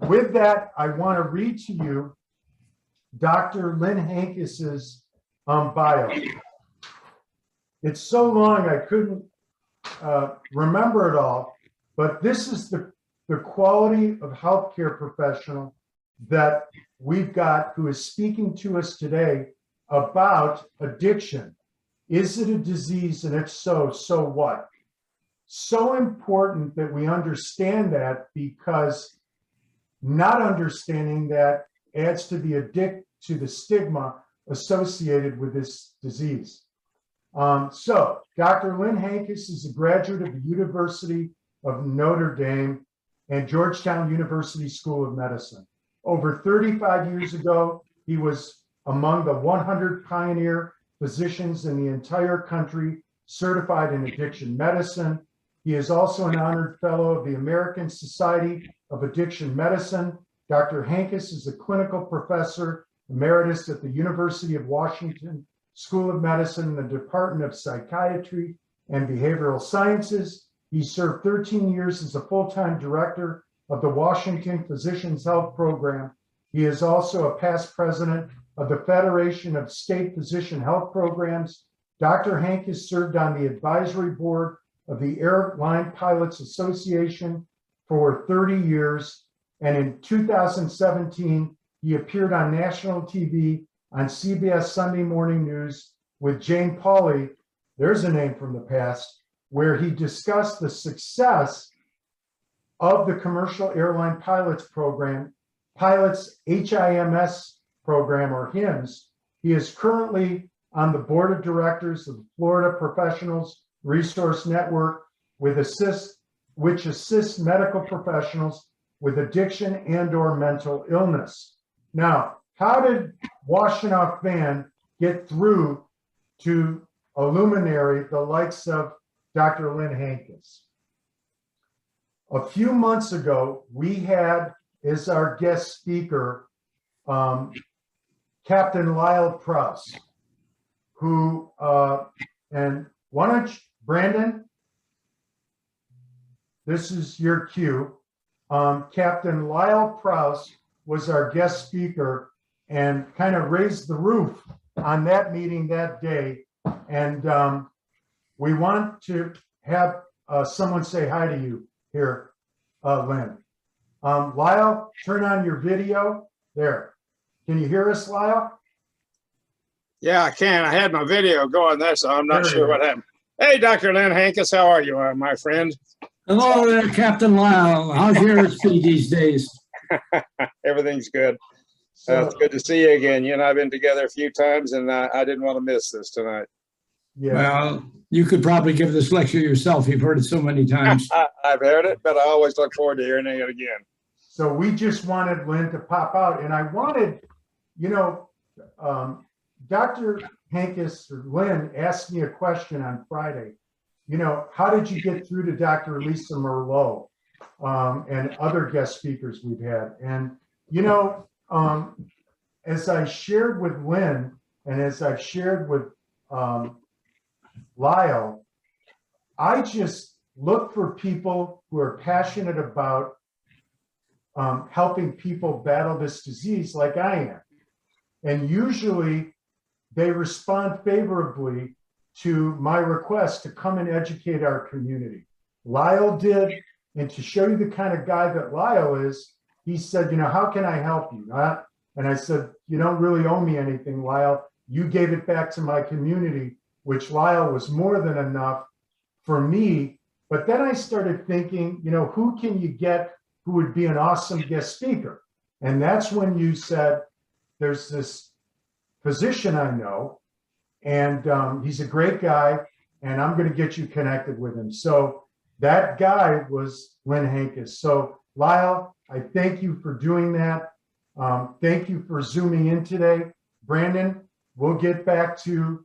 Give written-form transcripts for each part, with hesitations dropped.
with that, I want to read to you Dr. Lynn Hankes's bio. It's so long I couldn't remember it all, but this is the quality of healthcare professional that we've got who is speaking to us today about addiction. Is it a disease? And if so, so what? So important that we understand that, because not understanding that adds to the stigma associated with this disease. So Dr. Lynn Hankes is a graduate of the University of Notre Dame and Georgetown University School of Medicine. Over 35 years ago, he was among the 100 pioneer physicians in the entire country certified in addiction medicine. He is also an honored fellow of the American Society of Addiction Medicine. Dr. Hankes is a clinical professor emeritus at the University of Washington School of Medicine in the Department of Psychiatry and Behavioral Sciences. He served 13 years as a full-time director of the Washington Physicians Health Program. He is also a past president of the Federation of State Physician Health Programs. Dr. Hankes served on the advisory board of the Airline Pilots Association for 30 years. And in 2017, he appeared on national TV on CBS Sunday Morning News with Jane Pauley, there's a name from the past, where he discussed the success of the commercial airline pilots program, pilots HIMS program, or HIMS. He is currently on the board of directors of the Florida Professionals Resource Network, which assists medical professionals with addiction and/or mental illness. Now, how did Washtenaw Fan get through to a luminary the likes of Dr. Lynn Hankes? A few months ago, we had as our guest speaker Captain Lyle Prowse, who, and why don't you, Brandon, this is your cue. Captain Lyle Prowse was our guest speaker and kind of raised the roof on that meeting that day. And we want to have someone say hi to you here, Lynn. Lyle, turn on your video. There. Can you hear us, Lyle? Yeah, I can. I had my video going there, so I'm not sure what happened. Hey, Dr. Lynn Hankes, how are you, my friend? Hello there, Captain Lyle. How's your speed these days? Everything's good. It's good to see you again. You and I have been together a few times, and I didn't want to miss this tonight. Yeah. Well, you could probably give this lecture yourself. You've heard it so many times. I've heard it, but I always look forward to hearing it again. So we just wanted Lynn to pop out, and I wanted, you know, Dr. Hankes or Lynn asked me a question on Friday. You know, how did you get through to Dr. Lisa Merlot and other guest speakers we've had? And, you know, as I shared with Lynn and as I've shared with Lyle, I just look for people who are passionate about helping people battle this disease like I am. And usually they respond favorably to my request to come and educate our community. Lyle did, and to show you the kind of guy that Lyle is, he said, you know, how can I help you? And I said, you don't really owe me anything, Lyle. You gave it back to my community, which Lyle was more than enough for me. But then I started thinking, you know, who can you get who would be an awesome guest speaker? And that's when you said, there's this physician I know, and he's a great guy, and I'm going to get you connected with him. So that guy was Lynn Hankes. So Lyle, I thank you for doing that. Thank you for zooming in today. Brandon, we'll get back to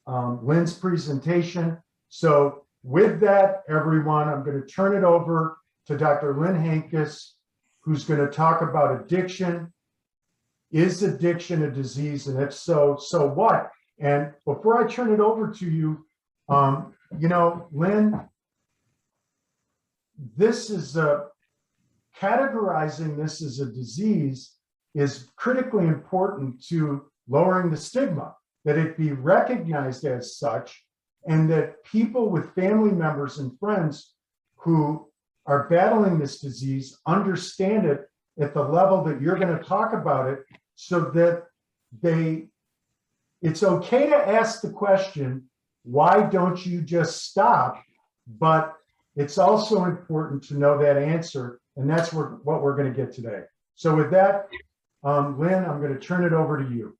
Lynn's presentation. So with that, everyone, I'm going to turn it over to Dr. Lynn Hankes, who's going to talk about addiction. Is addiction a disease? And if so, so what? And before I turn it over to you, you know, Lynn, this is a categorizing this as a disease is critically important to lowering the stigma, that it be recognized as such, and that people with family members and friends who are battling this disease understand it at the level that you're going to talk about it, so that it's okay to ask the question, why don't you just stop? But it's also important to know that answer, and that's what we're going to get today. So with that, Lynn, I'm going to turn it over to you.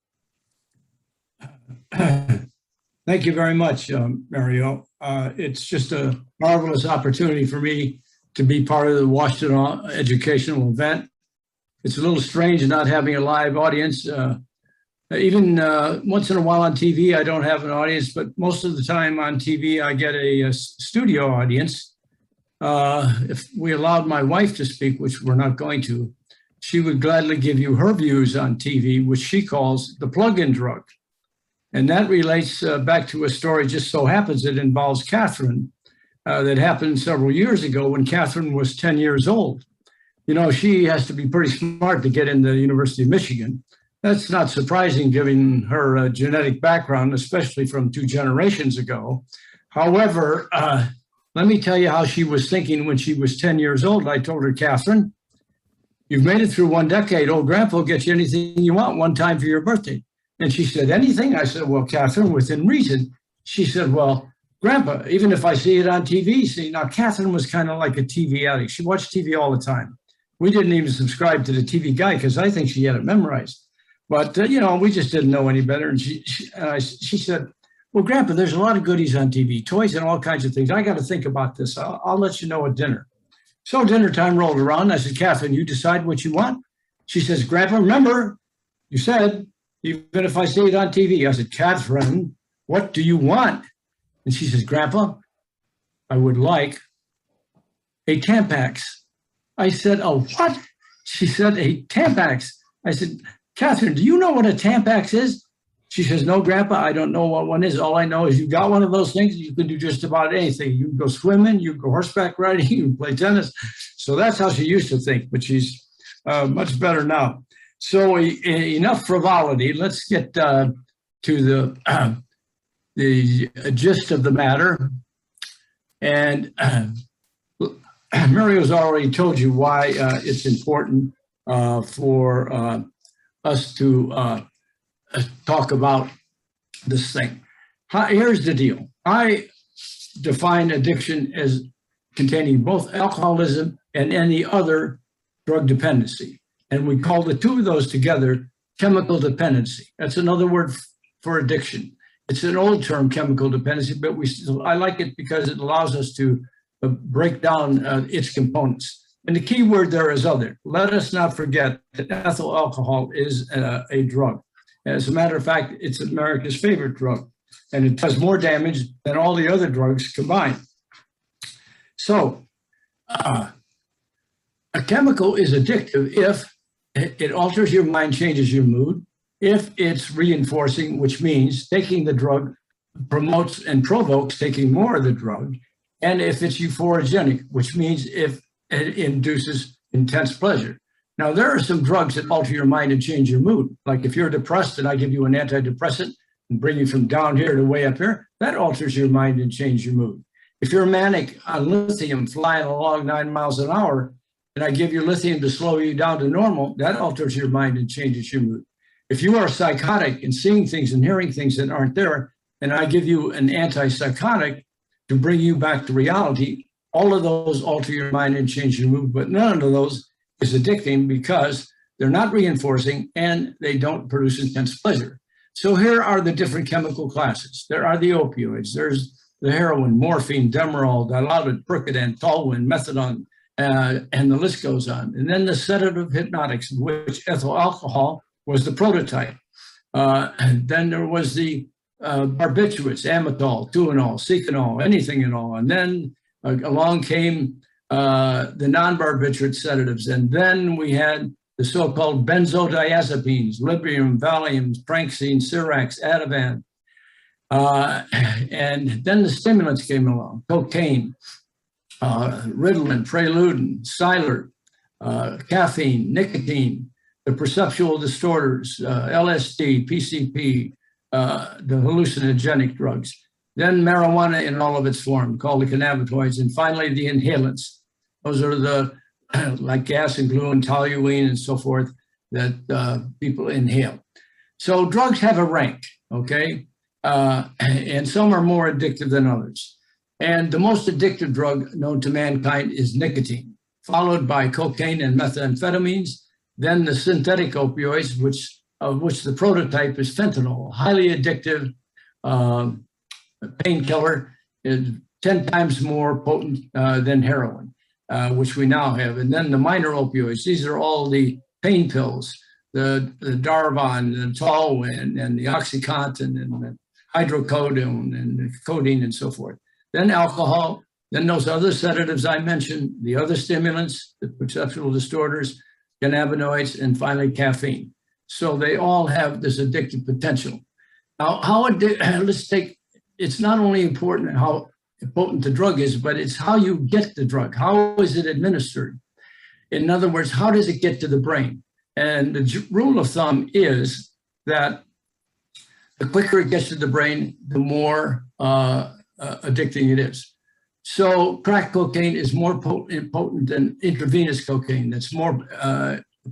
Thank you very much, Mario. It's just a marvelous opportunity for me to be part of the Washington educational event. It's a little strange not having a live audience. Even once in a while on TV, I don't have an audience, but most of the time on TV, I get a studio audience. If we allowed my wife to speak, which we're not going to, she would gladly give you her views on TV, which she calls the plug-in drug. And that relates back to a story, just so happens it involves Catherine, that happened several years ago when Catherine was 10 years old. You know, she has to be pretty smart to get into the University of Michigan. That's not surprising given her genetic background, especially from 2 generations ago. However, let me tell you how she was thinking when she was 10 years old. I told her, Catherine, you've made it through 1 decade. Old Grandpa will get you anything you want one time for your birthday. And she said, anything? I said, well, Catherine, within reason. She said, well, Grandpa, even if I see it on TV, see, now Catherine was kind of like a TV addict. She watched TV all the time. We didn't even subscribe to the TV guide because I think she had it memorized. But, you know, we just didn't know any better. And she said, well, Grandpa, there's a lot of goodies on TV, toys and all kinds of things. I got to think about this. I'll let you know at dinner. So dinner time rolled around. I said, Catherine, you decide what you want. She says, Grandpa, remember, you said, even if I see it on TV. I said, Catherine, what do you want? And she says, Grandpa, I would like a Tampax. I said, a what? She said, a Tampax. I said, Catherine, do you know what a Tampax is? She says, no, Grandpa, I don't know what one is. All I know is you got one of those things, you can do just about anything. You can go swimming, you can go horseback riding, you can play tennis. So that's how she used to think, but she's much better now. So enough frivolity. Let's get to the gist of the matter. And Mario's already told you why it's important for us to talk about this thing. Here's the deal. I define addiction as containing both alcoholism and any other drug dependency. And we call the two of those together chemical dependency. That's another word for addiction. It's an old term, chemical dependency, but I like it because it allows us to break down its components. And the key word there is other. Let us not forget that ethyl alcohol is a drug. As a matter of fact, it's America's favorite drug, and it does more damage than all the other drugs combined. So a chemical is addictive if it alters your mind, changes your mood, if it's reinforcing, which means taking the drug promotes and provokes taking more of the drug, and if it's euphorogenic, which means if it induces intense pleasure. Now, there are some drugs that alter your mind and change your mood. Like if you're depressed and I give you an antidepressant and bring you from down here to way up here, that alters your mind and changes your mood. If you're manic on lithium flying along 9 miles an hour, and I give you lithium to slow you down to normal, that alters your mind and changes your mood. If you are psychotic and seeing things and hearing things that aren't there, and I give you an antipsychotic to bring you back to reality, all of those alter your mind and change your mood, but none of those is addicting because they're not reinforcing and they don't produce intense pleasure. So here are the different chemical classes. There are the opioids. There's the heroin, morphine, Demerol, Dilaudid, Percodan, Tolwyn, methadone, and the list goes on. And then the sedative hypnotics, which ethyl alcohol was the prototype. And then there was the barbiturates, amytal, Tuinol, Seconal, anything and all. And then along came the non-barbiturate sedatives. And then we had the so-called benzodiazepines, Librium, Valium, Praxine, Cirax, Ativan. And then the stimulants came along, cocaine, Ritalin, Preludin, Cylert, caffeine, nicotine, the perceptual distorters, LSD, PCP, the hallucinogenic drugs, then marijuana in all of its form, called the cannabinoids, and finally the inhalants. Those are the, like gas and glue and toluene and so forth, that people inhale. So drugs have a rank, okay? And some are more addictive than others. And the most addictive drug known to mankind is nicotine, followed by cocaine and methamphetamines, then the synthetic opioids, of which the prototype is fentanyl, highly addictive painkiller, is 10 times more potent than heroin, which we now have. And then the minor opioids, these are all the pain pills, the Darvon, the Talwin, and the OxyContin, and the hydrocodone, and the codeine, and so forth. Then alcohol, then those other sedatives I mentioned, the other stimulants, the perceptual distorters, cannabinoids, and finally caffeine. So they all have this addictive potential. Now, let's take, it's not only important how potent the drug is, but it's how you get the drug. How is it administered? In other words, how does it get to the brain? And the rule of thumb is that the quicker it gets to the brain, the more addicting it is. So crack cocaine is more potent than intravenous cocaine. That's more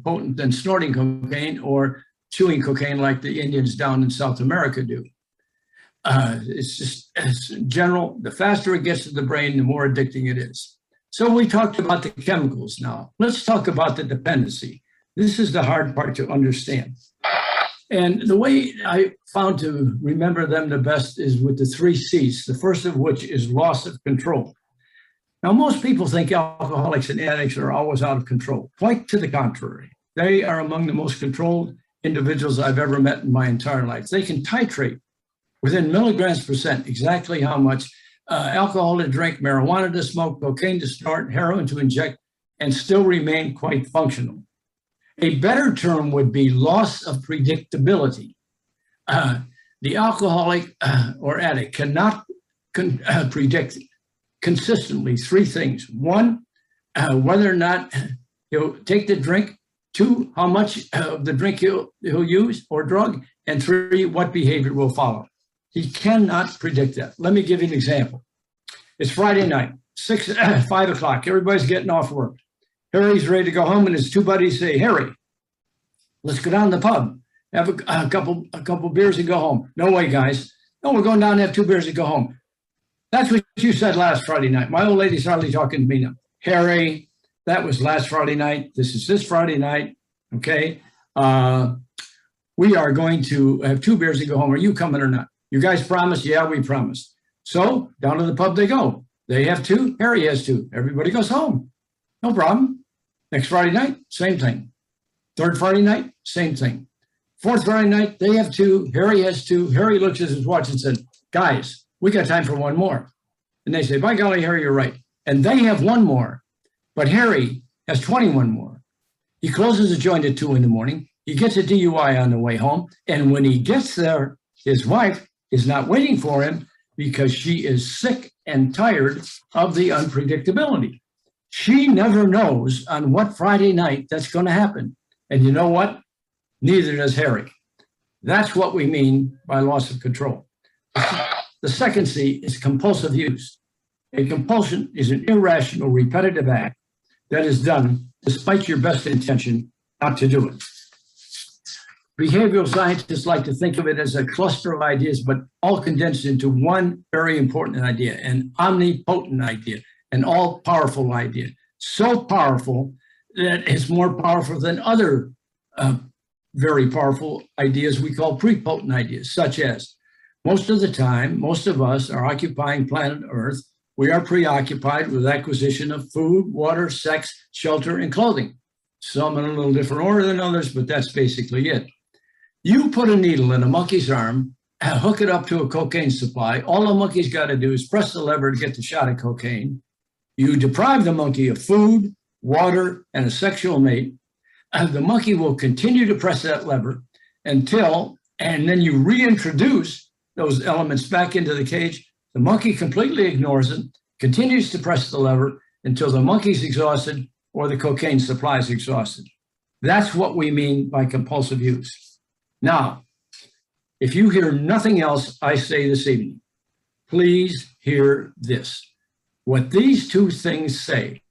potent than snorting cocaine or chewing cocaine like the Indians down in South America do. It's general. The faster it gets to the brain, the more addicting it is. So we talked about the chemicals now. Let's talk about the dependency. This is the hard part to understand. And the way I found to remember them the best is with the 3 C's, the first of which is loss of control. Now, most people think alcoholics and addicts are always out of control. Quite to the contrary. They are among the most controlled individuals I've ever met in my entire life. They can titrate within milligrams percent exactly how much alcohol to drink, marijuana to smoke, cocaine to snort, heroin to inject, and still remain quite functional. A better term would be loss of predictability. The alcoholic or addict cannot predict consistently 3 things. 1, whether or not he'll take the drink. 2, how much of the drink he'll use or drug. And 3, what behavior will follow. He cannot predict that. Let me give you an example. It's Friday night, 5 o'clock. Everybody's getting off work. Harry's ready to go home, and his 2 buddies say, "Harry, let's go down to the pub, have a couple beers and go home." "No way, guys. No, we're going down and have 2 beers and go home." "That's what you said last Friday night. My old lady's hardly talking to me now." "Harry, that was last Friday night. This is this Friday night, okay? We are going to have 2 beers and go home. Are you coming or not?" "You guys promised?" "Yeah, we promised." So down to the pub they go. They have 2, Harry has 2. Everybody goes home. No problem. Next Friday night, same thing. 3rd Friday night, same thing. 4th Friday night, they have 2, Harry has 2. Harry looks at his watch and said, "Guys, we got time for 1 more." And they say, "By golly, Harry, you're right." And they have 1 more, but Harry has 21 more. He closes the joint at 2 in the morning. He gets a DUI on the way home. And when he gets there, his wife is not waiting for him because she is sick and tired of the unpredictability. She never knows on what Friday night that's going to happen. And you know what? Neither does Harry. That's what we mean by loss of control. The second C is compulsive use. A compulsion is an irrational, repetitive act that is done despite your best intention not to do it. Behavioral scientists like to think of it as a cluster of ideas, but all condensed into one very important idea, an omnipotent idea, an all-powerful idea. So powerful that it's more powerful than other very powerful ideas we call prepotent ideas, such as most of the time, most of us are occupying planet Earth. We are preoccupied with acquisition of food, water, sex, shelter, and clothing. Some in a little different order than others, but that's basically it. You put a needle in a monkey's arm, hook it up to a cocaine supply. All the monkey's got to do is press the lever to get the shot of cocaine. You deprive the monkey of food, water, and a sexual mate. The monkey will continue to press that lever and then you reintroduce those elements back into the cage. The monkey completely ignores it, continues to press the lever until the monkey's exhausted, or the cocaine supply is exhausted. That's what we mean by compulsive use. Now, if you hear nothing else I say this evening, please hear this. What these two things say,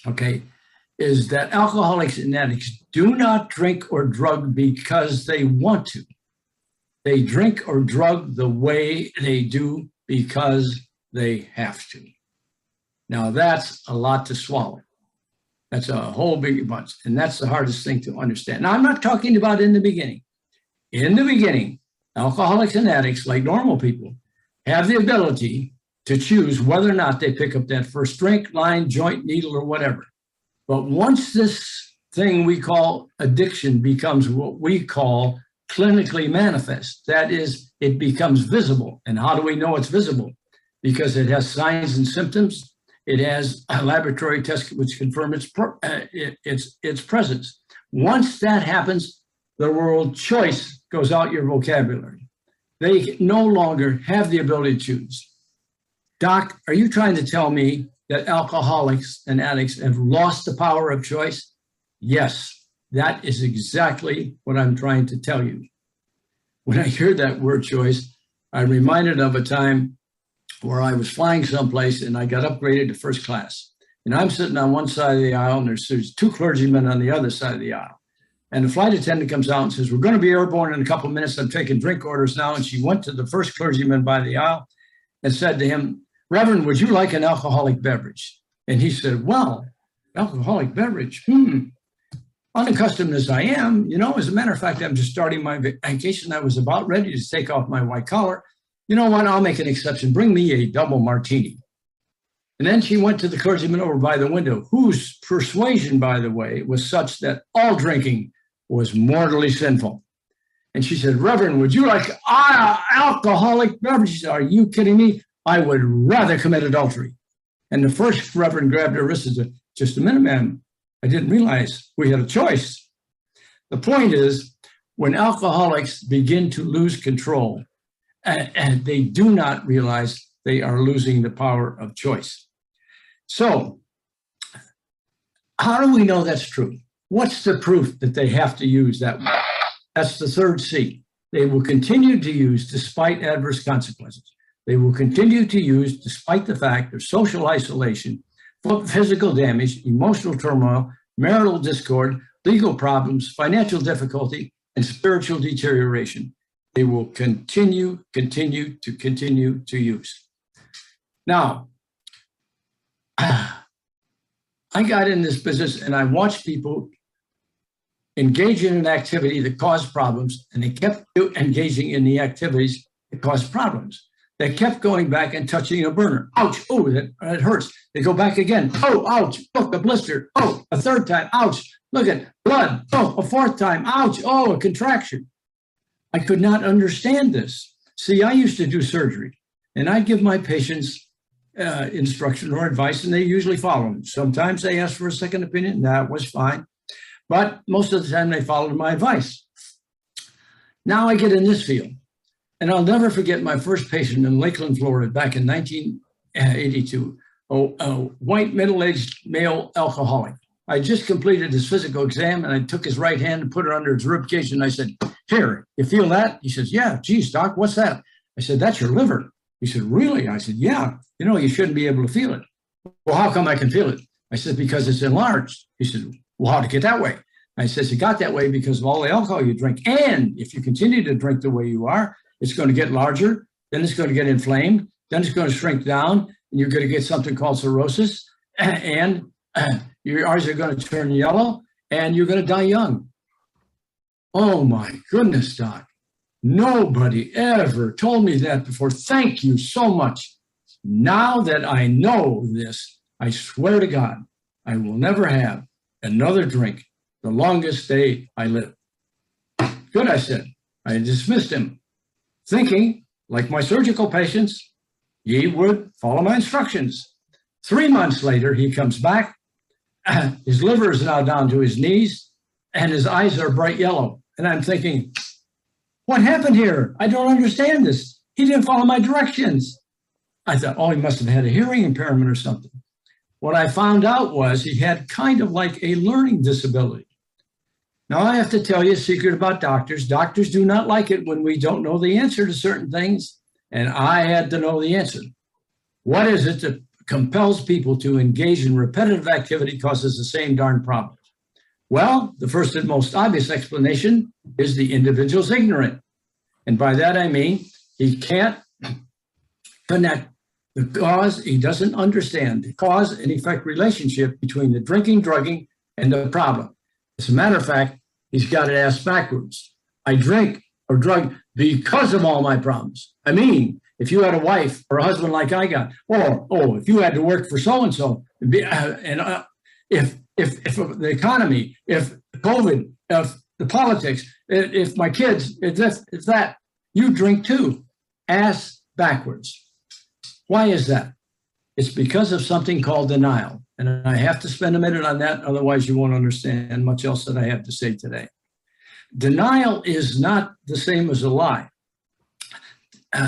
okay, is that alcoholics and addicts do not drink or drug because they want to. They drink or drug the way they do because they have to. Now, that's a lot to swallow. That's a whole big bunch, and that's the hardest thing to understand. Now, I'm not talking about in the beginning. In the beginning, alcoholics and addicts, like normal people, have the ability to choose whether or not they pick up that first drink, line, joint, needle, or whatever. But once this thing we call addiction becomes what we call clinically manifest, that is, it becomes visible. And how do we know it's visible? Because it has signs and symptoms. It has a laboratory test which confirm its presence. Once that happens, the word choice goes out your vocabulary. They no longer have the ability to choose. Doc, are you trying to tell me that alcoholics and addicts have lost the power of choice? Yes, that is exactly what I'm trying to tell you. When I hear that word choice, I'm reminded of a time where I was flying someplace and I got upgraded to first class. And I'm sitting on one side of the aisle and there's two clergymen on the other side of the aisle. And the flight attendant comes out and says, we're going to be airborne in a couple of minutes. I'm taking drink orders now. And she went to the first clergyman by the aisle and said to him, Reverend, would you like an alcoholic beverage? And he said, well, alcoholic beverage, unaccustomed as I am, as a matter of fact, I'm just starting my vacation. I was about ready to take off my white collar. You know what? I'll make an exception. Bring me a double martini. And then she went to the clergyman over by the window, whose persuasion, by the way, was such that all drinking was mortally sinful. And she said, Reverend, would you like alcoholic beverage? She said, are you kidding me? I would rather commit adultery. And the first reverend grabbed her wrist and said, just a minute, ma'am. I didn't realize we had a choice. The point is, when alcoholics begin to lose control, and they do not realize they are losing the power of choice. So, how do we know that's true? What's the proof that they have to use that way? That's the third C. They will continue to use despite adverse consequences. They will continue to use despite the fact of social isolation, physical damage, emotional turmoil, marital discord, legal problems, financial difficulty, and spiritual deterioration. They will continue to use. Now, I got in this business and I watched people engage in an activity that caused problems, and they kept engaging in the activities that caused problems. They kept going back and touching a burner. Ouch, oh, that hurts. They go back again. Oh, ouch, look, a blister. Oh, a third time, ouch, look at blood. Oh, a fourth time, ouch, oh, a contraction. I could not understand this. See, I used to do surgery, and I'd give my patients instruction or advice, and they usually follow them. Sometimes they ask for a second opinion. That was fine. But most of the time, they followed my advice. Now I get in this field, and I'll never forget my first patient in Lakeland, Florida, back in 1982, a white middle-aged male alcoholic. I just completed his physical exam, and I took his right hand and put it under his ribcage, and I said, here, you feel that? He says, yeah, geez, doc, what's that? I said, that's your liver. He said, really? I said, yeah, you shouldn't be able to feel it. Well, how come I can feel it? I said, because it's enlarged. He said, well, how'd it get that way? I said, it got that way because of all the alcohol you drink. And if you continue to drink the way you are, it's going to get larger, then it's going to get inflamed, then it's going to shrink down, and you're going to get something called cirrhosis, and your eyes are going to turn yellow, and you're going to die young. Oh my goodness, doc. Nobody ever told me that before. Thank you so much. Now that I know this, I swear to God, I will never have another drink the longest day I live. Good, I said. I dismissed him, thinking, like my surgical patients, he would follow my instructions. 3 months later, he comes back. His liver is now down to his knees, and his eyes are bright yellow. And I'm thinking, what happened here? I don't understand this. He didn't follow my directions. I thought, oh, he must have had a hearing impairment or something. what I found out was he had kind of like a learning disability. Now, I have to tell you a secret about doctors. Doctors do not like it when we don't know the answer to certain things, and I had to know the answer. What is it that compels people to engage in repetitive activity causes the same darn problems? Well, the first and most obvious explanation is the individual's ignorant. And by that I mean he can't connect the cause, he doesn't understand the cause and effect relationship between the drinking, drugging, and the problem. As a matter of fact, he's got it asked backwards. I drink or drug because of all my problems. I mean, if you had a wife or a husband like I got, or if you had to work for so-and-so, and if the economy, if COVID, if the politics, if my kids, if that, you drink too, ass backwards. Why is that? It's because of something called denial. And I have to spend a minute on that, otherwise you won't understand much else that I have to say today. Denial is not the same as a lie.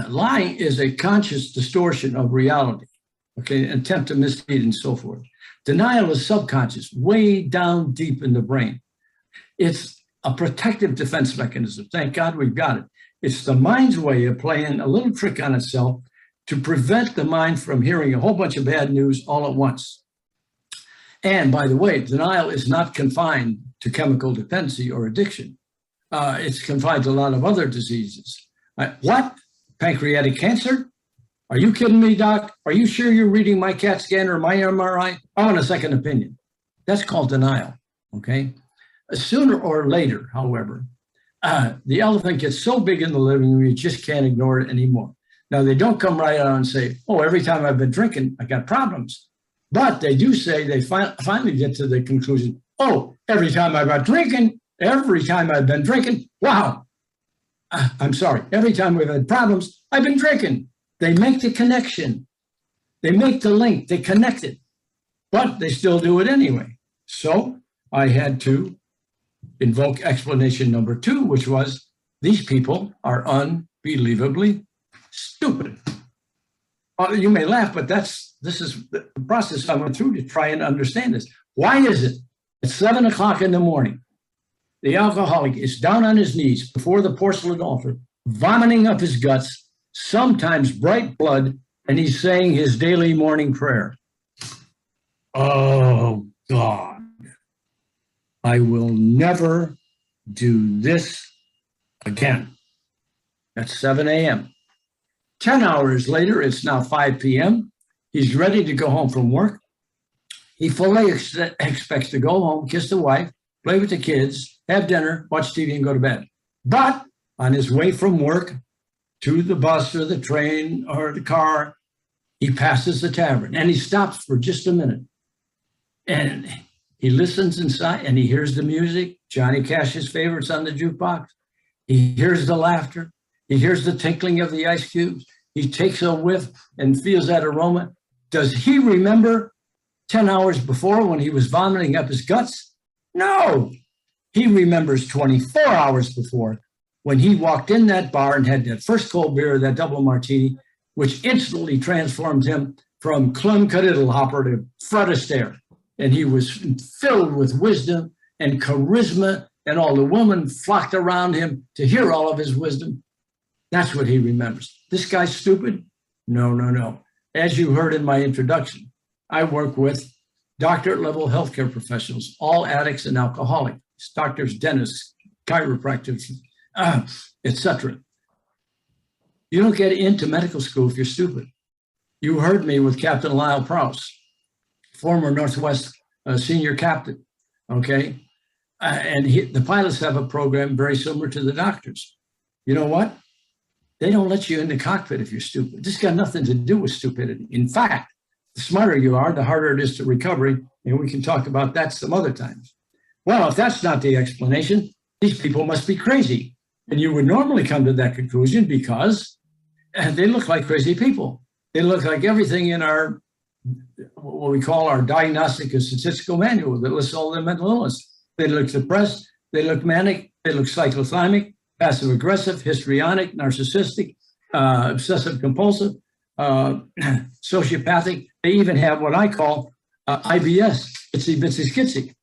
Lying is a conscious distortion of reality, okay, an attempt to mislead and so forth. Denial is subconscious, way down deep in the brain. It's a protective defense mechanism. Thank God we've got it. It's the mind's way of playing a little trick on itself to prevent the mind from hearing a whole bunch of bad news all at once. And by the way, denial is not confined to chemical dependency or addiction. It's confined to a lot of other diseases. What? Pancreatic cancer? Are you kidding me, doc? Are you sure you're reading my CAT scan or my MRI? I want a second opinion. That's called denial, okay? Sooner or later, however, the elephant gets so big in the living room, you just can't ignore it anymore. Now, they don't come right out and say, oh, every time I've been drinking, I got problems. But they do say, they finally get to the conclusion, oh, every time I've been drinking, wow. I'm sorry, every time we've had problems, I've been drinking. They make the connection. They make the link, they connect it, but they still do it anyway. So I had to invoke explanation number 2, which was, these people are unbelievably stupid. You may laugh, but this is the process I went through to try and understand this. Why is it at 7 o'clock in the morning, the alcoholic is down on his knees before the porcelain altar, vomiting up his guts, sometimes bright blood, and he's saying his daily morning prayer? Oh, God, I will never do this again. At 7 a.m. 10 hours later, it's now 5 p.m. He's ready to go home from work. He fully expects to go home, kiss the wife, play with the kids, have dinner, watch TV, and go to bed. But on his way from work to the bus or the train or the car, he passes the tavern and he stops for just a minute. And he listens inside and he hears the music, Johnny Cash's favorites on the jukebox. He hears the laughter. He hears the tinkling of the ice cubes. He takes a whiff and feels that aroma. Does he remember 10 hours before when he was vomiting up his guts? No. He remembers 24 hours before when he walked in that bar and had that first cold beer, that double martini, which instantly transformed him from Clem Cadiddlehopper to Fred Astaire. And he was filled with wisdom and charisma, and all the women flocked around him to hear all of his wisdom. That's what he remembers. This guy's stupid? No, no, no. As you heard in my introduction, I work with doctorate-level healthcare professionals, all addicts and alcoholics, doctors, dentists, chiropractors, etc. You don't get into medical school if you're stupid. You heard me with Captain Lyle Prowse, former Northwest senior captain, okay? And the pilots have a program very similar to the doctors. You know what? They don't let you in the cockpit if you're stupid. This got nothing to do with stupidity. In fact, the smarter you are, the harder it is to recovery, and we can talk about that some other times. Well, if that's not the explanation, these people must be crazy. And you would normally come to that conclusion because they look like crazy people. They look like everything in our, what we call our diagnostic and statistical manual that lists all their mental illness. They look depressed, they look manic, they look cyclothymic, passive aggressive, histrionic, narcissistic, obsessive compulsive, sociopathic. They even have what I call IBS, itsy bitsy skitsy.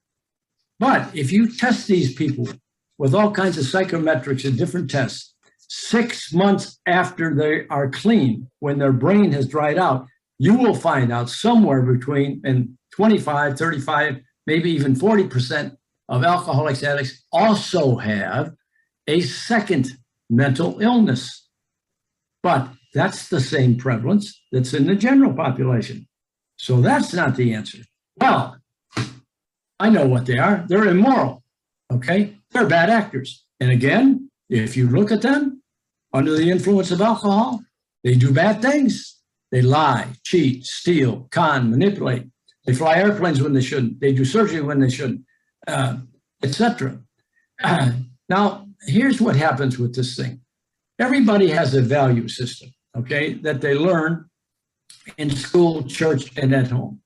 But if you test these people with all kinds of psychometrics and different tests, 6 months after they are clean, when their brain has dried out, you will find out somewhere between 25, 35, maybe even 40% of alcoholics, addicts also have a second mental illness. But that's the same prevalence that's in the general population. So that's not the answer. Well, I know what they are. They're immoral, okay? They're bad actors. And again, if you look at them under the influence of alcohol, they do bad things. They lie, cheat, steal, con, manipulate. They fly airplanes when they shouldn't. They do surgery when they shouldn't, etc. Now, here's what happens with this thing. Everybody has a value system, okay, that they learn in school, church, and at home.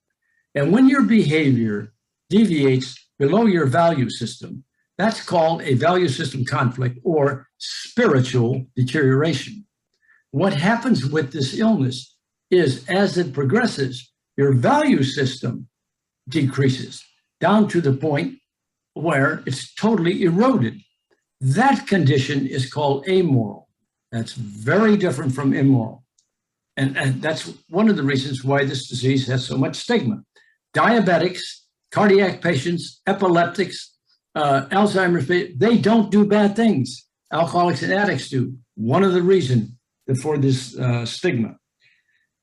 And when your behavior deviates below your value system, that's called a value system conflict or spiritual deterioration. What happens with this illness is as it progresses, your value system decreases down to the point where it's totally eroded. That condition is called amoral. That's very different from immoral. And that's one of the reasons why this disease has so much stigma. Diabetics, cardiac patients, epileptics, Alzheimer's, they don't do bad things. Alcoholics and addicts do. One of the reasons for this stigma.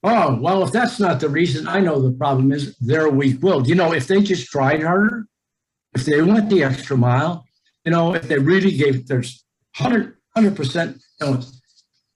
Oh, well, if that's not the reason, I know the problem is they're weak-willed. You know, if they just tried harder, if they went the extra mile, you know, if they really gave, there's 100%, you know,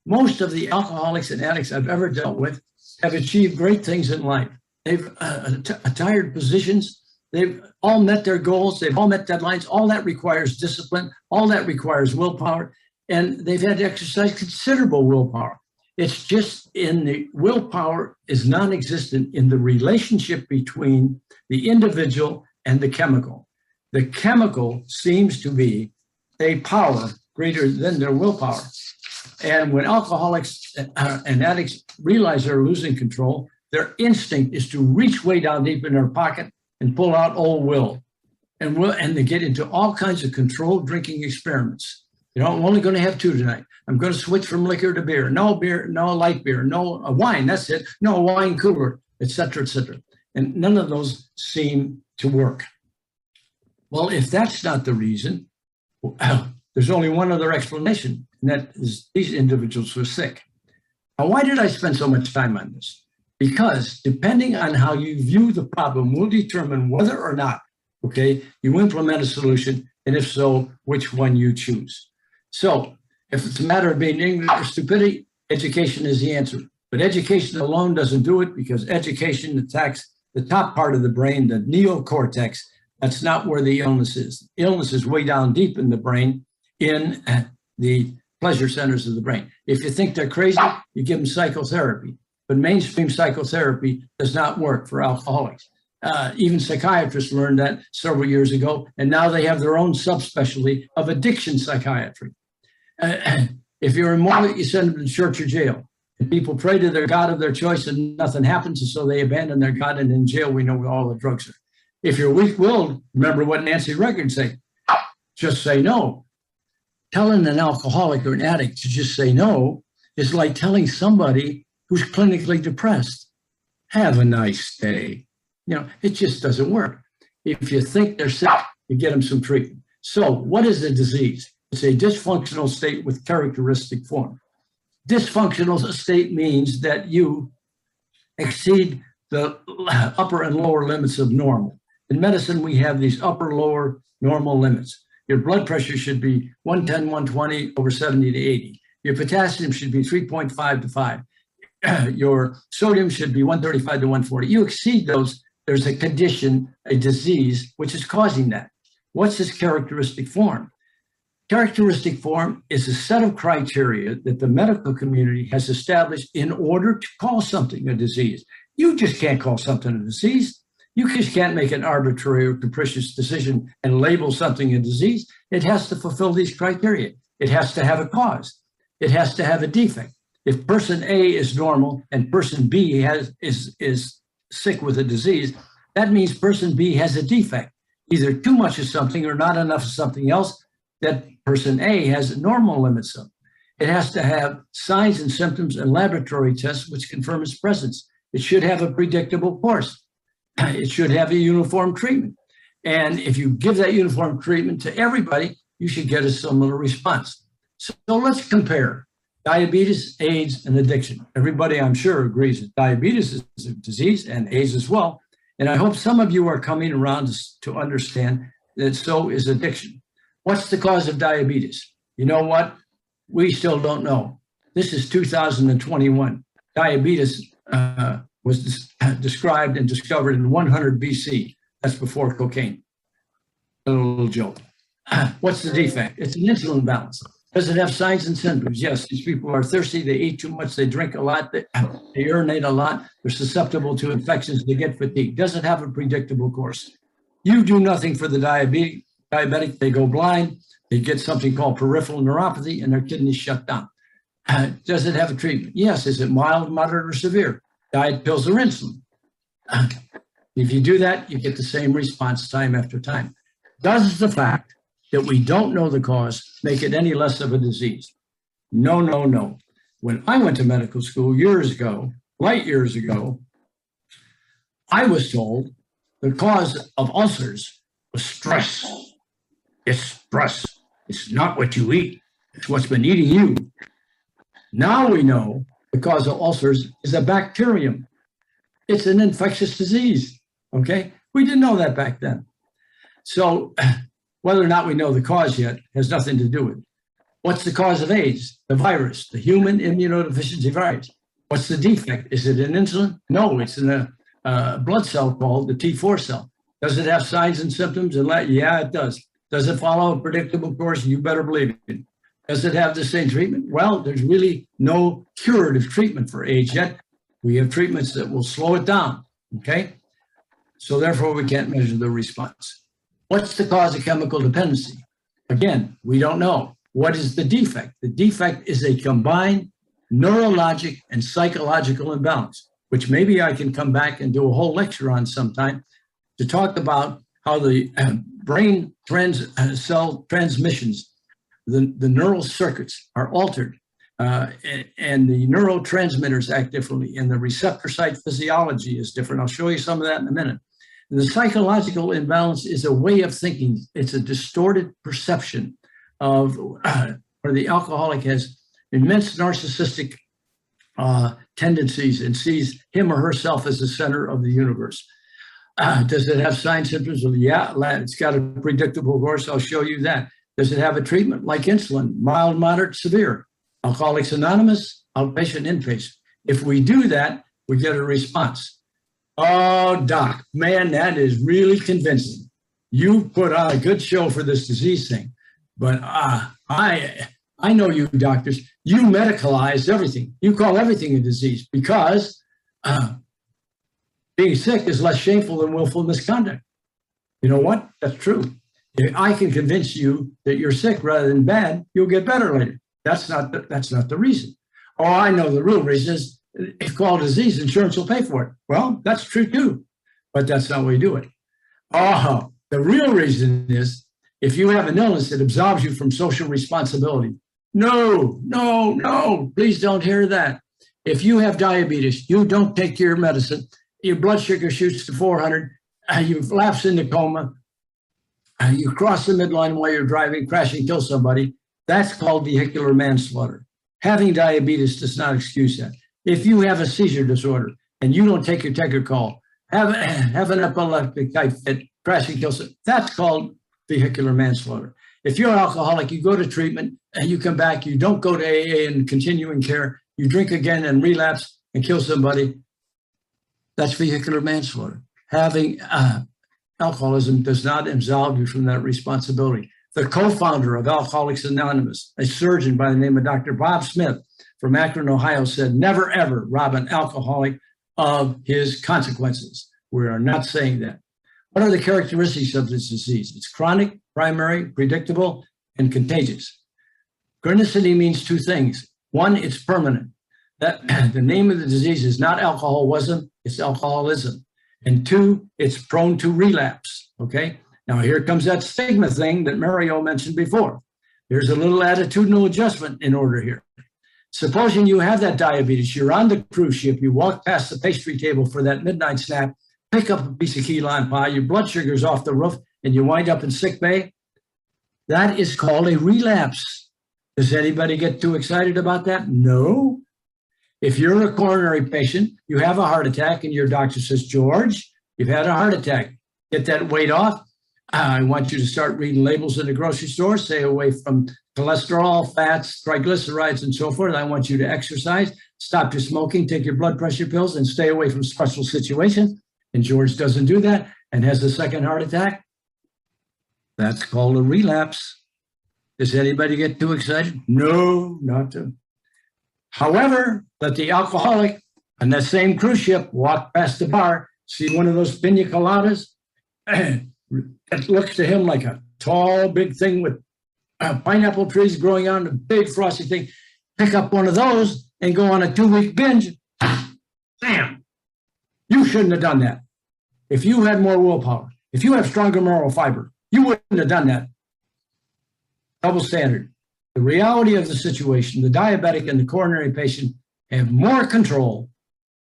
most of the alcoholics and addicts I've ever dealt with have achieved great things in life. They've attained positions. They've all met their goals. They've all met deadlines. All that requires discipline. All that requires willpower. And they've had to exercise considerable willpower. It's just in the willpower is non-existent in the relationship between the individual and the chemical. The chemical seems to be a power greater than their willpower. And when alcoholics and addicts realize they're losing control, their instinct is to reach way down deep in their pocket and pull out old will. And they get into all kinds of controlled drinking experiments. You know, I'm only going to have 2 tonight. I'm going to switch from liquor to beer. No beer, no light beer, no wine, that's it. No wine cooler, et cetera, et cetera. And none of those seem to work. Well, if that's not the reason, there's only one other explanation, and that is these individuals were sick. Now, why did I spend so much time on this? Because depending on how you view the problem will determine whether or not, okay, you implement a solution, and if so, which one you choose. So if it's a matter of being ignorant or stupidity, education is the answer. But education alone doesn't do it because education attacks the top part of the brain, the neocortex. That's not where the illness is. Illness is way down deep in the brain in the pleasure centers of the brain. If you think they're crazy, you give them psychotherapy. But mainstream psychotherapy does not work for alcoholics. Even psychiatrists learned that several years ago, and now they have their own subspecialty of addiction psychiatry. If you're immoral, you send them to church or jail. And people pray to their God of their choice and nothing happens, and so they abandon their God, and in jail we know where all the drugs are. If you're weak-willed, remember what Nancy Reagan said, just say no. Telling an alcoholic or an addict to just say no is like telling somebody who's clinically depressed, have a nice day. You know, it just doesn't work. If you think they're sick, you get them some treatment. So what is a disease? It's a dysfunctional state with characteristic form. Dysfunctional state means that you exceed the upper and lower limits of normal. In medicine, we have these upper, lower normal limits. Your blood pressure should be 110, 120 over 70 to 80. Your potassium should be 3.5 to 5. Your sodium should be 135 to 140. You exceed those, there's a condition, a disease, which is causing that. What's this characteristic form? Characteristic form is a set of criteria that the medical community has established in order to call something a disease. You just can't call something a disease. You just can't make an arbitrary or capricious decision and label something a disease. It has to fulfill these criteria. It has to have a cause. It has to have a defect. If person A is normal and person B is sick with a disease, That means person B has a defect, either too much of something or not enough of something else that person A has normal limits of. It has to have signs and symptoms and laboratory tests which confirm its presence. It should have a predictable course. It should have a uniform treatment. And if you give that uniform treatment to everybody, you should get a similar response. So let's compare diabetes, AIDS, and addiction. Everybody, I'm sure, agrees that diabetes is a disease and AIDS as well. And I hope some of you are coming around to understand that so is addiction. What's the cause of diabetes? You know what? We still don't know. This is 2021. Diabetes was described and discovered in 100 BC. That's before cocaine. A little joke. What's the defect? It's an insulin balance. Does it have signs and symptoms? Yes, these people are thirsty, they eat too much, they drink a lot, they urinate a lot, they're susceptible to infections, they get fatigued. Does it have a predictable course? You do nothing for the diabetic, they go blind, they get something called peripheral neuropathy, and their kidneys shut down. Does it have a treatment? Yes. Is it mild, moderate, or severe? Diet, pills, or insulin? If you do that, you get the same response time after time. Does the fact that we don't know the cause make it any less of a disease? No, no, no. When I went to medical school years ago, light years ago, I was told the cause of ulcers was stress. It's stress. It's not what you eat. It's what's been eating you. Now we know the cause of ulcers is a bacterium. It's an infectious disease, okay? We didn't know that back then. So whether or not we know the cause yet has nothing to do with it. What's the cause of AIDS? The virus, the human immunodeficiency virus. What's the defect? Is it an insulin? No, it's in a blood cell called the T4 cell. Does it have signs and symptoms? Yeah, it does. Does it follow a predictable course? You better believe it. Does it have the same treatment? Well, there's really no curative treatment for AIDS yet. We have treatments that will slow it down, okay? So therefore, we can't measure the response. What's the cause of chemical dependency? Again, we don't know. What is the defect? The defect is a combined neurologic and psychological imbalance, which maybe I can come back and do a whole lecture on sometime to talk about how the brain cell transmissions, the neural circuits are altered and the neurotransmitters act differently and the receptor site physiology is different. I'll show you some of that in a minute. The psychological imbalance is a way of thinking. It's a distorted perception of where the alcoholic has immense narcissistic tendencies and sees him or herself as the center of the universe. Does it have signs, symptoms? Well, yeah, it's got a predictable course. I'll show you that. Does it have a treatment like insulin? Mild, moderate, severe. Alcoholics Anonymous, outpatient, inpatient. If we do that, we get a response. Oh, doc, man, that is really convincing. You put on a good show for this disease thing, but I know you doctors, you medicalize everything. You call everything a disease because being sick is less shameful than willful misconduct. You know what? That's true. If I can convince you that you're sick rather than bad, you'll get better later. That's not the reason. Oh, I know the real reason is if called disease, insurance will pay for it. Well, that's true too, but that's not why we do it. Oh, the real reason is if you have an illness that absolves you from social responsibility. No, no, no, please don't hear that. If you have diabetes, you don't take your medicine, your blood sugar shoots to 400, you lapse into coma, you cross the midline while you're driving, crash and kill somebody. That's called vehicular manslaughter. Having diabetes does not excuse that. If you have a seizure disorder and you don't take your Tegra call, have an epileptic type fit, crash and kill somebody, that's called vehicular manslaughter. If you're an alcoholic, you go to treatment and you come back, you don't go to AA and continue in care, you drink again and relapse and kill somebody, that's vehicular manslaughter. Having alcoholism does not absolve you from that responsibility. The co-founder of Alcoholics Anonymous, a surgeon by the name of Dr. Bob Smith from Akron, Ohio, said, never ever rob an alcoholic of his consequences. We are not saying that. What are the characteristics of this disease? It's chronic, primary, predictable, and contagious. Chronicity means two things. One, it's permanent. That the name of the disease is not alcoholism, it's alcoholism. And two, it's prone to relapse, okay? Now here comes that stigma thing that Mario mentioned before. There's a little attitudinal adjustment in order here. Supposing you have that diabetes, you're on the cruise ship, you walk past the pastry table for that midnight snack, pick up a piece of key lime pie, your blood sugar's off the roof, and you wind up in sick bay. That is called a relapse. Does anybody get too excited about that? No. If you're a coronary patient, you have a heart attack, and your doctor says, George, you've had a heart attack. Get that weight off. I want you to start reading labels in the grocery store. Stay away from cholesterol, fats, triglycerides, and so forth. I want you to exercise, stop your smoking, take your blood pressure pills, and stay away from stressful situations. And George doesn't do that and has a second heart attack. That's called a relapse. Does anybody get too excited? No, not to. However, let the alcoholic on that same cruise ship walk past the bar, see one of those pina coladas, it looks to him like a tall, big thing with pineapple trees growing on a big frosty thing. Pick up one of those and go on a 2-week binge. Damn, you shouldn't have done that. If you had more willpower, if you have stronger moral fiber, you wouldn't have done that. Double standard. The reality of the situation, the diabetic and the coronary patient have more control,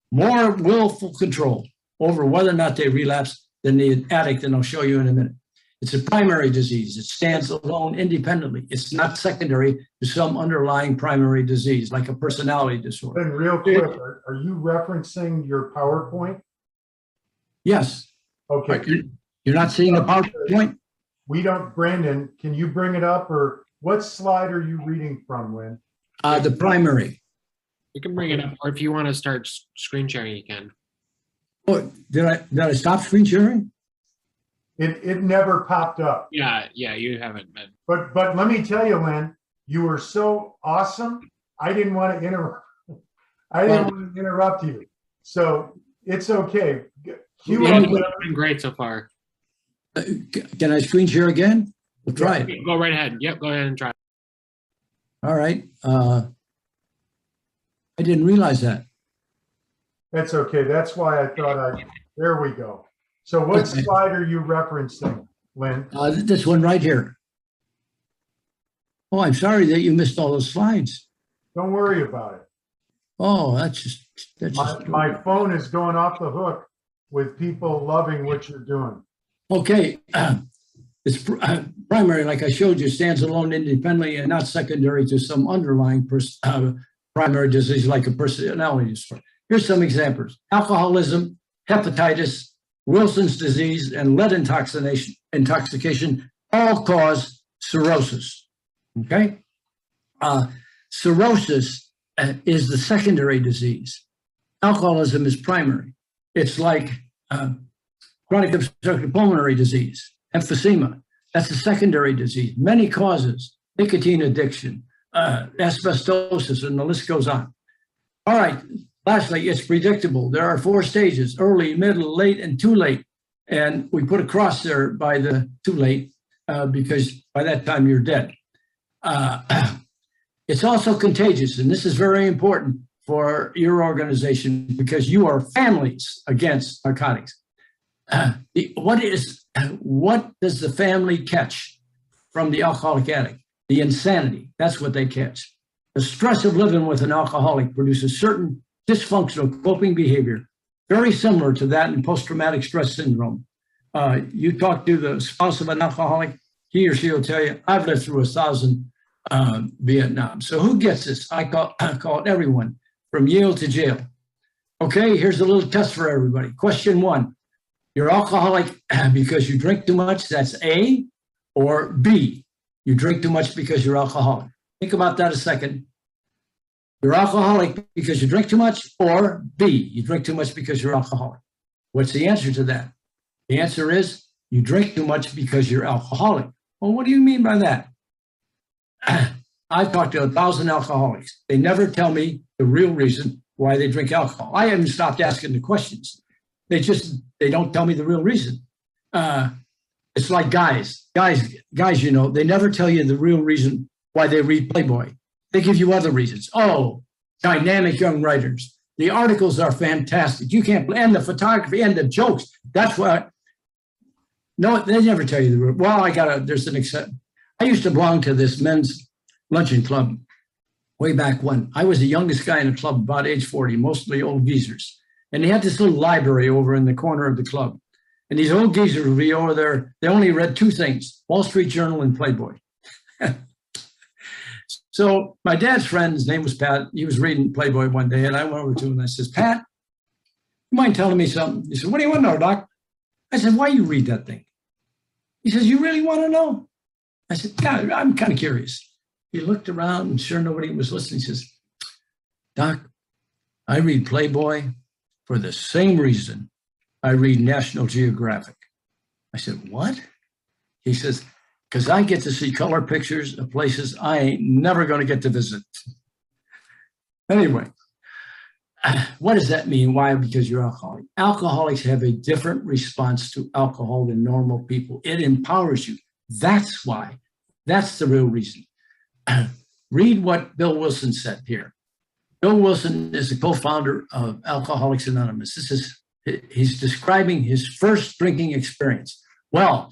more willful control over whether or not they relapse than the addict, and I'll show you in a minute. It's a primary disease. It stands alone independently. It's not secondary to some underlying primary disease, like a personality disorder. And real quick, are you referencing your PowerPoint? Yes. Okay. You're not seeing the PowerPoint? We don't, Brandon, can you bring it up, or what slide are you reading from, Lynn? The primary. You can bring it up, or if you want to start screen sharing, you can. Oh, did I stop screen sharing? It never popped up. Yeah, you haven't been. But let me tell you, Lynn, you were so awesome. I didn't want to interrupt. I didn't want to interrupt you. So it's okay. You've been great so far. Can I screen share again? We'll try it. Go right ahead. Yep, go ahead and try. All right. I didn't realize that. That's okay. That's why I thought there we go. So what slide are you referencing, Lynn? This one right here. Oh, I'm sorry that you missed all those slides. Don't worry about it. Oh, that's my phone is going off the hook with people loving what you're doing. Okay. It's primary, like I showed you, stands alone independently and not secondary to some underlying primary disease like a personality disorder. Here's some examples. Alcoholism, hepatitis, Wilson's disease, and lead intoxication all cause cirrhosis, okay? Cirrhosis is the secondary disease. Alcoholism is primary. It's like chronic obstructive pulmonary disease, emphysema. That's a secondary disease. Many causes, nicotine addiction, asbestosis, and the list goes on. All right. Lastly, it's predictable. There are 4 stages: early, middle, late, and too late. And we put a cross there by the too late because by that time you're dead. It's also contagious, and this is very important for your organization because you are families against narcotics. What does the family catch from the alcoholic addict? The insanity. That's what they catch. The stress of living with an alcoholic produces certain dysfunctional coping behavior, very similar to that in post-traumatic stress syndrome. You talk to the spouse of an alcoholic, he or she will tell you, I've lived through 1,000 Vietnam. So who gets this? I call it everyone, from Yale to jail. Okay, here's a little test for everybody. Question 1, you're alcoholic because you drink too much, that's A, or B, you drink too much because you're alcoholic. Think about that a second. You're alcoholic because you drink too much, or B, you drink too much because you're alcoholic. What's the answer to that? The answer is you drink too much because you're alcoholic. Well, what do you mean by that? I've talked to 1,000 alcoholics. They never tell me the real reason why they drink alcohol. I haven't stopped asking the questions. They don't tell me the real reason. It's like guys, you know, they never tell you the real reason why they read Playboy. They give you other reasons. Oh, dynamic young writers. The articles are fantastic. You can't, and the photography and the jokes. That's why, no, they never tell you the root. Well, there's an exception. I used to belong to this men's luncheon club way back when. I was the youngest guy in the club, about age 40, mostly old geezers. And they had this little library over in the corner of the club. And these old geezers would be over there. They only read two things, Wall Street Journal and Playboy. So my dad's friend, his name was Pat, he was reading Playboy one day, and I went over to him and I says, Pat, you mind telling me something? He said, what do you want to know, Doc? I said, why you read that thing? He says, you really want to know? I said, yeah, I'm kind of curious. He looked around and sure nobody was listening. He says, Doc, I read Playboy for the same reason I read National Geographic. I said, what? He says, because I get to see color pictures of places I ain't never going to get to visit. Anyway, what does that mean? Why? Because you're alcoholic. Alcoholics have a different response to alcohol than normal people. It empowers you. That's why. That's the real reason. Read what Bill Wilson said here. Bill Wilson is the co-founder of Alcoholics Anonymous. He's describing his first drinking experience. Well,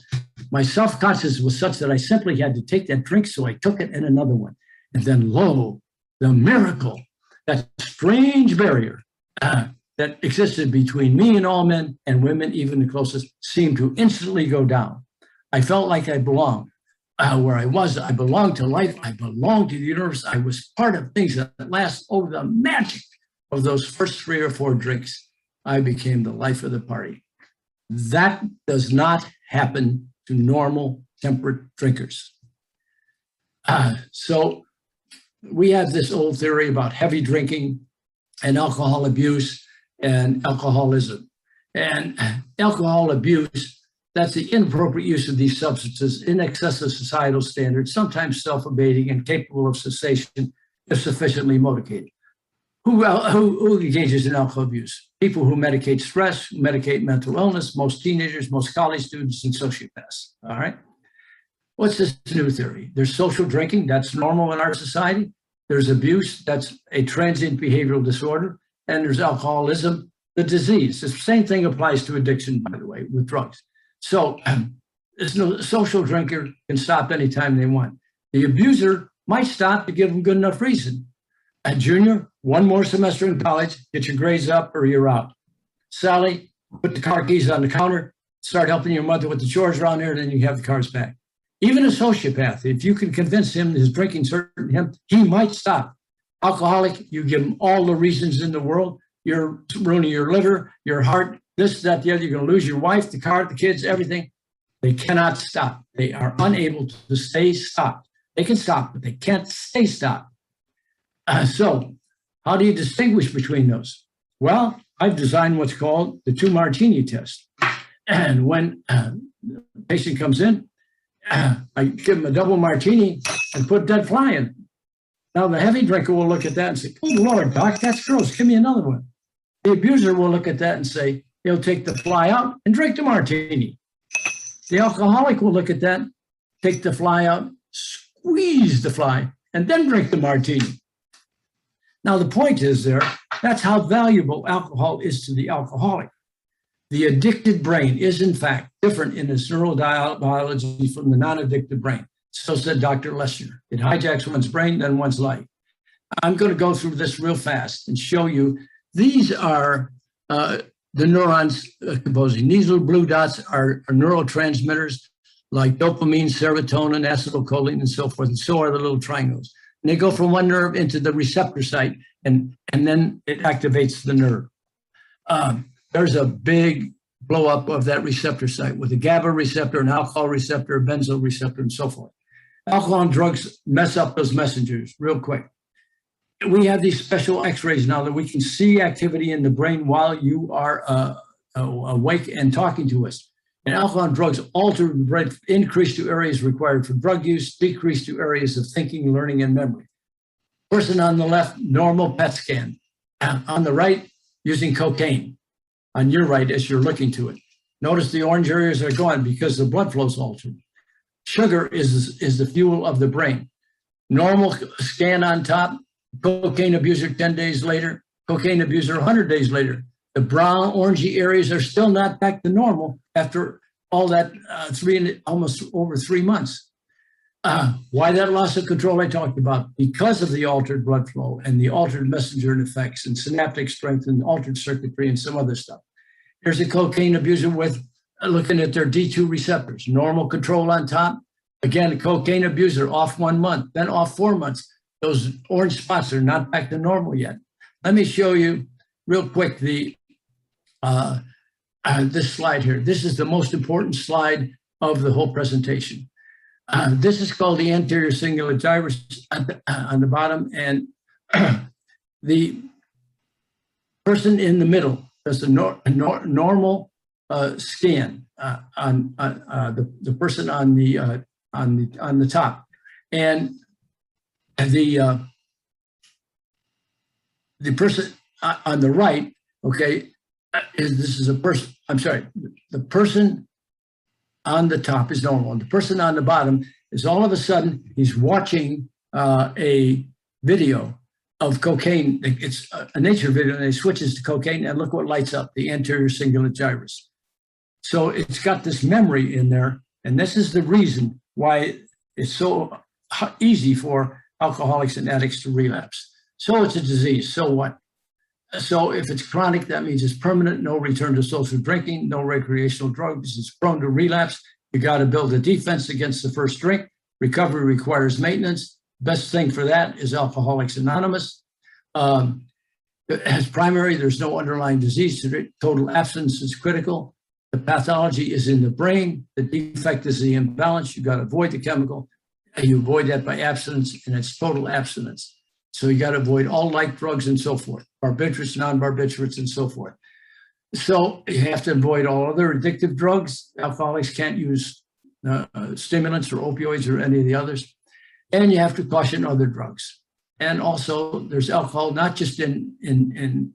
my self-consciousness was such that I simply had to take that drink, so I took it and another one. And then, lo, the miracle, that strange barrier that existed between me and all men and women, even the closest, seemed to instantly go down. I felt like I belonged. Where I was, I belonged to life. I belonged to the universe. I was part of things that last. Over the magic of those first 3 or 4 drinks, I became the life of the party. That does not happen to normal temperate drinkers. So we have this old theory about heavy drinking and alcohol abuse and alcoholism. And alcohol abuse, that's the inappropriate use of these substances in excess of societal standards, sometimes self-abating and capable of cessation if sufficiently motivated. Who engages in alcohol abuse? People who medicate stress, who medicate mental illness, most teenagers, most college students, and sociopaths, all right? What's this new theory? There's social drinking, that's normal in our society. There's abuse, that's a transient behavioral disorder. And there's alcoholism, the disease. The same thing applies to addiction, by the way, with drugs. So there's no social drinker can stop anytime they want. The abuser might stop to give them good enough reason. A junior, 1 more semester in college, get your grades up or you're out. Sally, put the car keys on the counter, start helping your mother with the chores around here, then you have the cars back. Even a sociopath, if you can convince him his drinking certain him, he might stop. Alcoholic, you give him all the reasons in the world. You're ruining your liver, your heart, this, that, the other. You're going to lose your wife, the car, the kids, everything. They cannot stop. They are unable to stay stopped. They can stop, but they can't stay stopped. So how do you distinguish between those? Well, I've designed what's called the 2 martini test. And when the patient comes in, I give them a double martini and put dead fly in. Now, the heavy drinker will look at that and say, oh, Lord, Doc, that's gross. Give me another one. The abuser will look at that and say, he'll take the fly out and drink the martini. The alcoholic will look at that, take the fly out, squeeze the fly, and then drink the martini. Now, the point is that's how valuable alcohol is to the alcoholic. The addicted brain is, in fact, different in its neurobiology from the non-addicted brain. So said Dr. Lessner. It hijacks one's brain, then one's life. I'm going to go through this real fast and show you. These are the neurons composing. These little blue dots are neurotransmitters like dopamine, serotonin, acetylcholine, and so forth. And so are the little triangles. And they go from one nerve into the receptor site, and then it activates the nerve. There's a big blow up of that receptor site with a GABA receptor, an alcohol receptor, a benzo receptor, and so forth. Alcohol and drugs mess up those messengers real quick. We have these special x-rays now that we can see activity in the brain while you are awake and talking to us. And alcohol and drugs alter the brain, increase to areas required for drug use, decrease to areas of thinking, learning, and memory. Person on the left, normal PET scan. On the right, using cocaine. On your right, as you're looking to it. Notice the orange areas are gone because the blood flow is altered. Sugar is the fuel of the brain. Normal scan on top, cocaine abuser 10 days later, cocaine abuser 100 days later. The brown, orangey areas are still not back to normal after all that almost over 3 months. Why that loss of control I talked about? Because of the altered blood flow and the altered messenger effects and synaptic strength and altered circuitry and some other stuff. Here's a cocaine abuser with looking at their D2 receptors, normal control on top. Again, a cocaine abuser off 1 month, then off 4 months. Those orange spots are not back to normal yet. Let me show you real quick the this slide here. This is the most important slide of the whole presentation. This is called the anterior cingulate gyrus on the bottom, and the person in the middle does a normal scan on the person on the top, and the person on the right, okay, this is a person. I'm sorry, the person on the top is normal, and the person on the bottom is all of a sudden he's watching a video of cocaine. It's a nature video, and he switches to cocaine, and look what lights up: the anterior cingulate gyrus. So it's got this memory in there, and this is the reason why it's so easy for alcoholics and addicts to relapse. So it's a disease. So what? So if it's chronic, that means it's permanent, no return to social drinking, no recreational drugs, it's prone to relapse. You got to build a defense against the first drink. Recovery requires maintenance. Best thing for that is Alcoholics Anonymous. As primary, there's no underlying disease. Total abstinence is critical. The pathology is in the brain. The defect is the imbalance. You got to avoid the chemical. And you avoid that by abstinence, and it's total abstinence. So you got to avoid all light drugs and so forth, barbiturates, non-barbiturates, and so forth. So you have to avoid all other addictive drugs. Alcoholics can't use stimulants or opioids or any of the others. And you have to caution other drugs. And also there's alcohol, not just in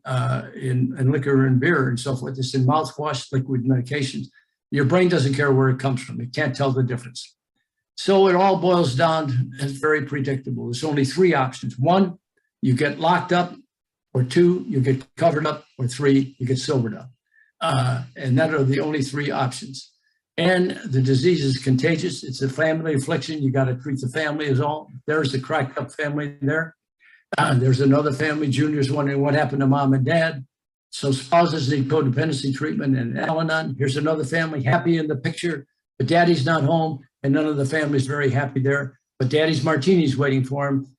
liquor and beer and so forth. It's in mouthwash, liquid medications. Your brain doesn't care where it comes from. It can't tell the difference. So it all boils down, it's very predictable. There's only 3 options. 1, you get locked up, or 2, you get covered up, or 3, you get sobered up. And that are the only 3 options. And the disease is contagious. It's a family affliction. You got to treat the family as all. There's the cracked up family there. There's another family, juniors wondering what happened to mom and dad. So spouses need codependency treatment and Al-Anon. Here's another family happy in the picture, but daddy's not home. And none of the family's very happy there, but daddy's martini's waiting for him.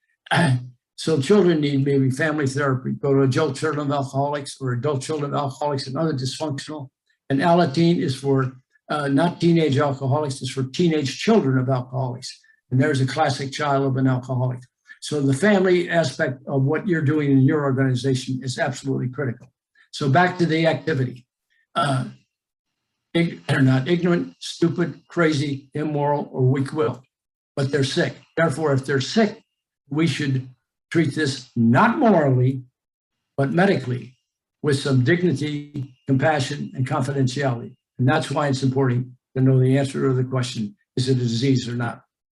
So children need maybe family therapy. Go to adult children of alcoholics or adult children of alcoholics and other dysfunctional. And Alateen is for not teenage alcoholics, it's for teenage children of alcoholics. And there's a classic child of an alcoholic. So the family aspect of what you're doing in your organization is absolutely critical. So back to the activity. They're not ignorant, stupid, crazy, immoral, or weak-willed, but they're sick. Therefore, if they're sick, we should treat this not morally, but medically, with some dignity, compassion, and confidentiality. And that's why it's important to know the answer to the question, is it a disease or not?